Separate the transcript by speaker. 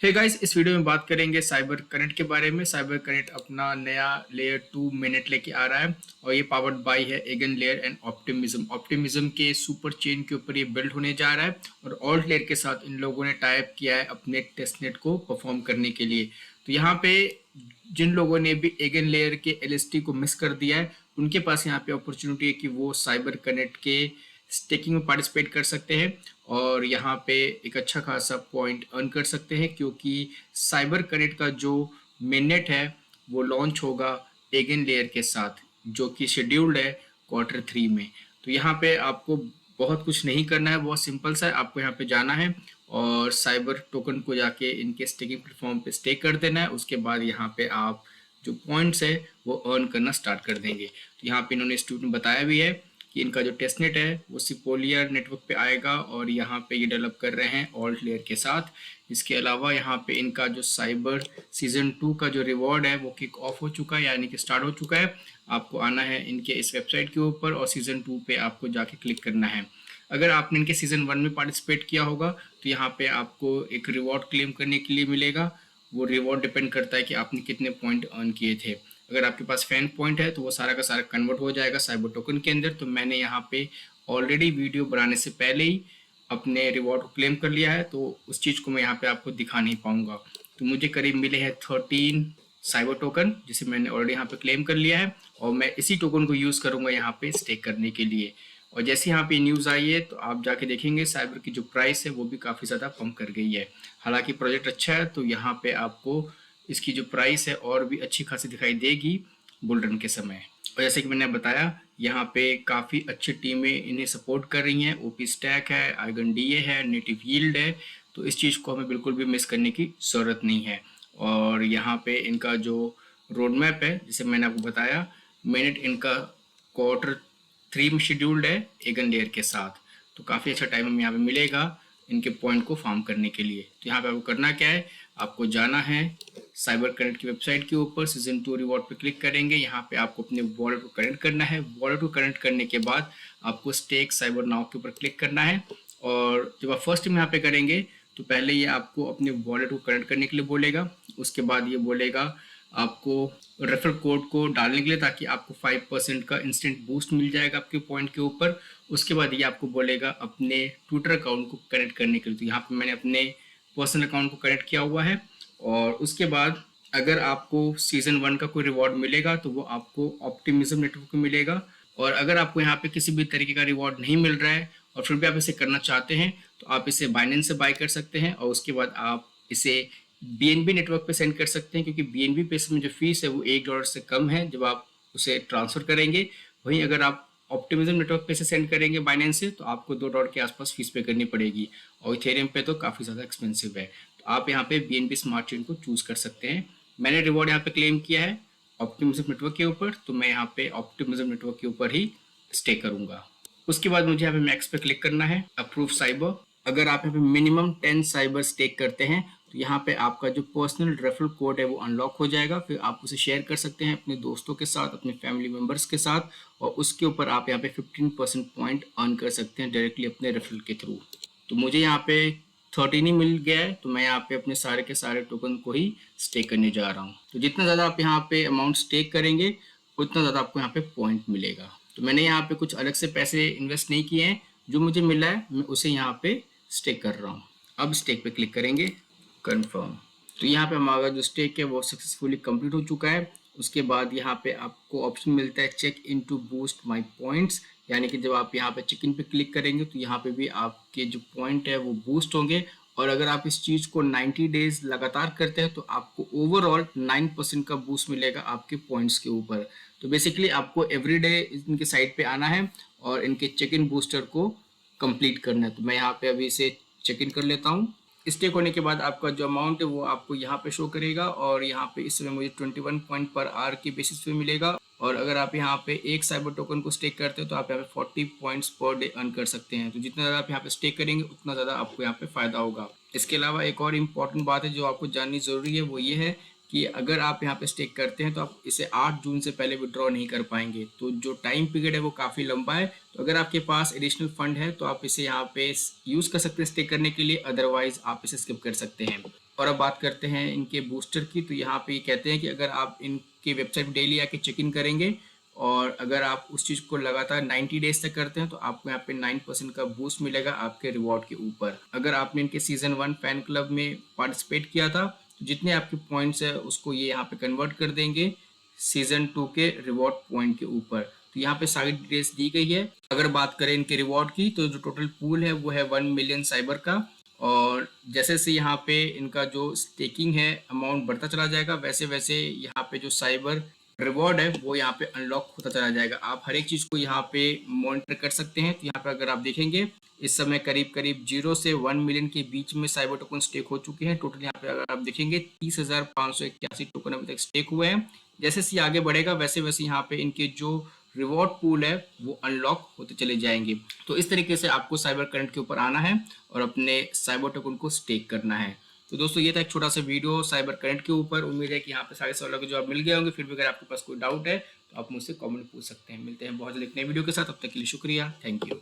Speaker 1: Hey guys, इस video में बात करेंगे साइबर कनेक्ट के बारे में। साइबर कनेक्ट अपना नया लेयर 2 मिनट लेके आ रहा है और ये पावर्ड बाय है एगन लेयर एंड ऑप्टिमिज्म। ऑप्टिमिज्म के सुपर चेन के ऊपर ये बिल्ड होने जा रहा है और ऑल्ट लेयर के साथ इन लोगों ने टाइप किया है अपने टेस्टनेट को परफॉर्म करने के लिए। तो यहाँ पे जिन लोगों ने भी एगन लेयर के एलएसटी को मिस कर दिया है, उनके पास यहाँ पे अपॉर्चुनिटी है कि वो साइबर कनेक्ट के स्टेकिंग में पार्टिसिपेट कर सकते हैं और यहाँ पे एक अच्छा खासा पॉइंट अर्न कर सकते हैं, क्योंकि साइबर कनेक्ट का जो मेननेट है वो लॉन्च होगा एगन लेयर के साथ, जो कि शेड्यूल्ड है Q3 में। तो यहाँ पे आपको बहुत कुछ नहीं करना है, बहुत सिंपल सा है। आपको यहाँ पे जाना है और साइबर टोकन को जाके इनके स्टेकिंग प्लेटफॉर्म पे स्टेक कर देना है। उसके बाद यहाँ पे आप जो पॉइंट्स है वो अर्न करना स्टार्ट कर देंगे। तो यहाँ पे इन्होंने स्टूडेंट बताया भी है कि इनका जो टेस्टनेट है वो सिपोलियर नेटवर्क पे आएगा और यहाँ पे ये डेवलप कर रहे हैं ऑल्ट लेयर के साथ। इसके अलावा यहाँ पे इनका जो साइबर सीजन 2 का जो रिवॉर्ड है वो किक ऑफ हो चुका है, यानी कि स्टार्ट हो चुका है। आपको आना है इनके इस वेबसाइट के ऊपर और सीजन 2 पे आपको जाके क्लिक करना है। अगर आपने इनके सीजन 1 में पार्टिसिपेट किया होगा तो यहाँ पे आपको एक रिवॉर्ड क्लेम करने के लिए मिलेगा। वो रिवॉर्ड डिपेंड करता है कि आपने कितने पॉइंट अर्न किए थे। अगर आपके पास फैन पॉइंट है तो वो सारा का सारा कन्वर्ट हो जाएगा साइबर टोकन के अंदर। तो मैंने यहाँ पे ऑलरेडी वीडियो बनाने से पहले ही अपने रिवॉर्ड को क्लेम कर लिया है, तो उस चीज़ को मैं यहाँ पे आपको दिखा नहीं पाऊंगा। तो मुझे करीब मिले हैं 13 साइबर टोकन, जिसे मैंने ऑलरेडी यहाँ पे क्लेम कर लिया है और मैं इसी टोकन को यूज़ करूँगा यहाँ पे स्टेक करने के लिए। और जैसे यहाँ पे न्यूज़ आई है तो आप जाके देखेंगे साइबर की जो प्राइस है वो भी काफ़ी ज़्यादा पंप कर गई है। हालांकि प्रोजेक्ट अच्छा है तो यहाँ पे आपको इसकी जो प्राइस है और भी अच्छी खासी दिखाई देगी बुल रन के समय। और जैसे कि मैंने बताया, यहाँ पे काफ़ी अच्छी टीमें इन्हें सपोर्ट कर रही हैं। ओपी स्टैक है, आइगन डीए है, नेटिव यील्ड है। तो इस चीज़ को हमें बिल्कुल भी मिस करने की ज़रूरत नहीं है। और यहाँ पे इनका जो रोड मैप है, जैसे मैंने आपको बताया, मिनट इनका Q3 में शेड्यूल्ड है एगन लेयर के साथ। तो काफ़ी अच्छा टाइम हमें यहाँ पे मिलेगा इनके पॉइंट को फार्म करने के लिए। तो यहाँ पे आपको करना क्या है, आपको जाना है साइबर कनेक्ट की वेबसाइट के ऊपर, सीजन 2 रिवॉर्ड पे क्लिक करेंगे। यहाँ पे आपको अपने वॉलेट को कनेक्ट करना है। वॉलेट को कनेक्ट करने के बाद आपको स्टेक साइबर नाउ के ऊपर क्लिक करना है। और जब आप फर्स्ट टाइम यहाँ पे करेंगे तो पहले ये आपको अपने वॉलेट को कनेक्ट करने के लिए बोलेगा। उसके बाद ये बोलेगा आपको रेफर कोड को डालने के लिए, ताकि आपको 5% का इंस्टेंट बूस्ट मिल जाएगा आपके पॉइंट के ऊपर। उसके बाद ये आपको बोलेगा अपने ट्विटर अकाउंट को कनेक्ट करने के लिए। तो यहाँ पे मैंने अपने पर्सनल अकाउंट को कनेक्ट किया हुआ है। और उसके बाद अगर आपको सीजन 1 का कोई रिवॉर्ड मिलेगा तो वो आपको ऑप्टिमिज्म नेटवर्क को मिलेगा। और अगर आपको यहाँ पे किसी भी तरीके का रिवॉर्ड नहीं मिल रहा है और फिर भी आप इसे करना चाहते हैं तो आप इसे बाइनेंस से बाय कर सकते हैं और उसके बाद आप इसे बीएनबी नेटवर्क पे सेंड कर सकते हैं, क्योंकि बीएनबी पे में जो फीस है वो $1 से कम है जब आप उसे ट्रांसफर करेंगे। वहीं अगर आप ऑप्टिमिज्म नेटवर्क पे से सेंड करेंगे बाइनेंस से तो आपको $2 के आसपास फीस पे करनी पड़ेगी और इथेरियम पे तो काफ़ी ज़्यादा एक्सपेंसिव है। तो आप यहाँ पे बीएनबी स्मार्ट चेन को चूज कर सकते हैं। मैंने रिवॉर्ड यहाँ पे क्लेम किया है ऑप्टिमिज्म नेटवर्क के ऊपर, तो मैं यहाँ पे ऑप्टिमिज्म नेटवर्क के ऊपर ही स्टे करूंगा। उसके बाद मुझे यहाँ पे मैक्स पे क्लिक करना है, अप्रूव साइबर। अगर आप यहाँ पे मिनिमम 10 साइबर स्टेक करते हैं तो यहाँ पे आपका जो पर्सनल रेफरल कोड है वो अनलॉक हो जाएगा। फिर आप उसे शेयर कर सकते हैं अपने दोस्तों के साथ, अपने फैमिली मेम्बर्स के साथ, और उसके ऊपर आप यहाँ पे 15% पॉइंट अर्न कर सकते हैं डायरेक्टली अपने रेफरल के थ्रू। तो मुझे यहाँ पे 13 ही मिल गया है, तो मैं यहाँ पे अपने सारे के सारे टोकन को ही स्टेक करने जा रहा हूँ। तो जितना ज़्यादा आप यहाँ पे अमाउंट स्टेक करेंगे उतना ज़्यादा आपको यहाँ पे पॉइंट मिलेगा। तो मैंने यहाँ पे कुछ अलग से पैसे इन्वेस्ट नहीं किए हैं, जो मुझे मिला है मैं उसे यहाँ पे स्टेक कर रहा हूँ। अब स्टेक पे क्लिक करेंगे, कंफर्म। तो यहाँ पे हमारा जो स्टेक है वो सक्सेसफुली कंप्लीट हो चुका है। उसके बाद यहाँ पे आपको ऑप्शन मिलता है check in to boost my points, यानी कि जब आप यहाँ पे चेक इन पे क्लिक करेंगे तो यहाँ पे भी आपके जो पॉइंट है वो बूस्ट होंगे। और अगर आप इस चीज़ को 90 डेज लगातार करते हैं तो आपको ओवरऑल 9% का बूस्ट मिलेगा आपके पॉइंट्स के ऊपर। तो बेसिकली आपको एवरीडे इनके साइट पे आना है और इनके चेक इन बूस्टर को कंप्लीट करना है। तो मैं यहाँ पे अभी इसे चेक इन कर लेता हूँ। स्टेक होने के बाद आपका जो अमाउंट है वो आपको यहाँ पे शो करेगा और यहाँ पे इस समय मुझे 21 पॉइंट पर आवर के बेसिस पे मिलेगा। और अगर आप यहाँ पे एक साइबर टोकन को स्टेक करते हो तो आप यहाँ पे 40 पॉइंट्स पर डे अर्न कर सकते हैं। तो जितना ज़्यादा आप यहाँ पे स्टेक करेंगे उतना ज़्यादा आपको यहाँ पे फ़ायदा होगा। इसके अलावा एक और इम्पॉर्टेंट बात है जो आपको जाननी ज़रूरी है, वो ये है कि अगर आप यहाँ पे स्टेक करते हैं तो आप इसे 8 जून से पहले विड्रॉ नहीं कर पाएंगे। तो जो टाइम पीरियड है वो काफ़ी लंबा है। तो अगर आपके पास एडिशनल फंड है तो आप इसे यहाँ पे यूज़ कर सकते हैं स्टेक करने के लिए, अदरवाइज आप इसे स्किप कर सकते हैं। और अब बात करते हैं इनके बूस्टर की। तो यहाँ पे ये कहते हैं कि अगर आप इनके वेबसाइट पे डेली आके चेक इन करेंगे और अगर आप उस चीज़ को लगातार 90 डेज तक करते हैं तो आपको यहाँ पे 9% का बूस्ट मिलेगा आपके रिवॉर्ड के ऊपर। अगर आपने इनके सीजन 1 फैन क्लब में पार्टिसिपेट किया था तो जितने आपके पॉइंट्स है उसको ये यहाँ पे कन्वर्ट कर देंगे सीजन 2 के रिवॉर्ड पॉइंट के ऊपर। तो यहाँ पे सारी डिटेल्स दी गई है। अगर बात करें इनके रिवॉर्ड की तो जो टोटल पूल है वो है 1 मिलियन साइबर का, और जैसे जैसे यहाँ पे इनका जो स्टेकिंग है अमाउंट बढ़ता चला जाएगा वैसे वैसे यहाँ पे जो साइबर रिवॉर्ड है वो यहाँ पे अनलॉक होता चला जाएगा। आप हर एक चीज़ को यहाँ पे मॉनिटर कर सकते हैं। तो यहाँ पे अगर आप देखेंगे इस समय करीब करीब 0 से 1 मिलियन के बीच में साइबर टोकन स्टेक हो चुके हैं। टोटल यहाँ पे अगर आप देखेंगे 30,581 टोकन अभी तक स्टेक हुए हैं। जैसे जैसे आगे बढ़ेगा वैसे वैसे यहाँ पे इनके जो रिवॉर्ड पूल है वो अनलॉक होते चले जाएंगे। तो इस तरीके से आपको साइबर करंट के ऊपर आना है और अपने साइबर टोकन को स्टेक करना है। तो दोस्तों ये था एक छोटा सा वीडियो साइबर करंट के ऊपर। उम्मीद है कि यहाँ पे सारे सवालों के जवाब मिल गए होंगे। फिर भी अगर आपके पास कोई डाउट है तो आप मुझसे कमेंट पूछ सकते हैं। मिलते हैं बहुत जल्द एक नए वीडियो के साथ, तब तक के लिए शुक्रिया, थैंक यू।